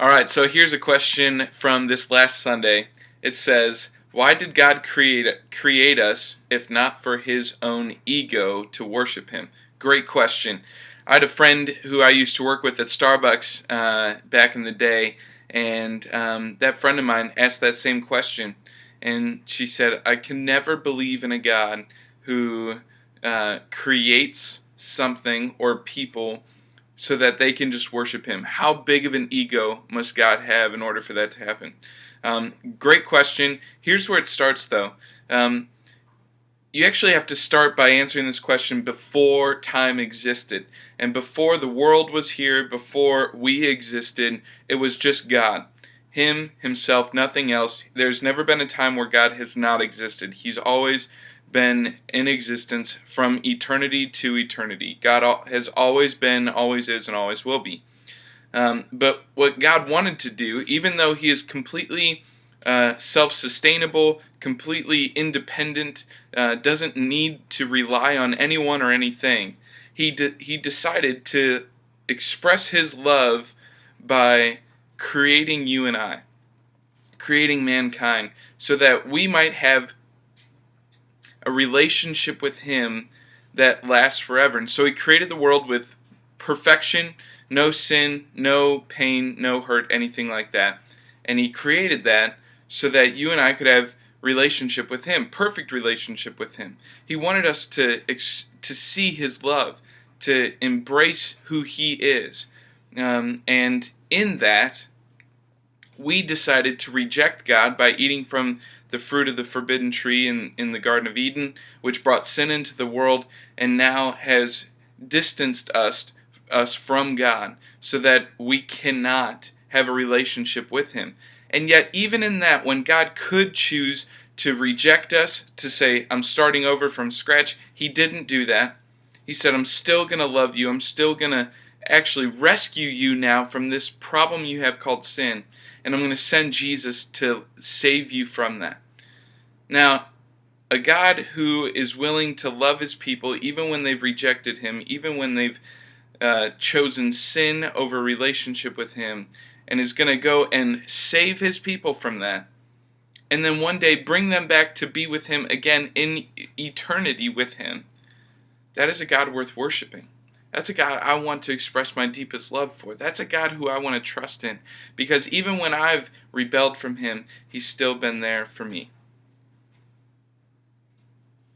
All right, so here's a question from this last Sunday. It says, "Why did God create us if not for His own ego to worship Him?" Great question. I had a friend who I used to work with at Starbucks back in the day, and that friend of mine asked that same question, and she said, "I can never believe in a God who creates something or people so that they can just worship Him. How big of an ego must God have in order for that to happen?" Great question. Here's where it starts, though. You actually have to start by answering this question before time existed. And before the world was here, before we existed, it was just God. Him, Himself, nothing else. There's never been a time where God has not existed. He's always been in existence from eternity to eternity. God has always been, always is, and always will be. But what God wanted to do, even though He is completely self-sustainable, completely independent, doesn't need to rely on anyone or anything, He decided to express His love by creating you and I, creating mankind, so that we might have a relationship with Him that lasts forever. And so He created the world with perfection, no sin, no pain, no hurt, anything like that. And He created that so that you and I could have relationship with Him, perfect relationship with Him. He wanted us to see His love, to embrace who He is. And in that, we decided to reject God by eating from the fruit of the forbidden tree in the Garden of Eden, which brought sin into the world and now has distanced us from God so that we cannot have a relationship with Him. And yet, even in that, when God could choose to reject us, to say, "I'm starting over from scratch," He didn't do that. He said, "I'm still going to love you. I'm still going to actually rescue you now from this problem you have called sin. And I'm going to send Jesus to save you from that." Now, a God who is willing to love His people even when they've rejected Him, even when they've chosen sin over relationship with Him, and is going to go and save His people from that, and then one day bring them back to be with Him again in eternity with Him. That is a God worth worshiping. That's a God I want to express my deepest love for. That's a God who I want to trust in, because even when I've rebelled from Him, He's still been there for me.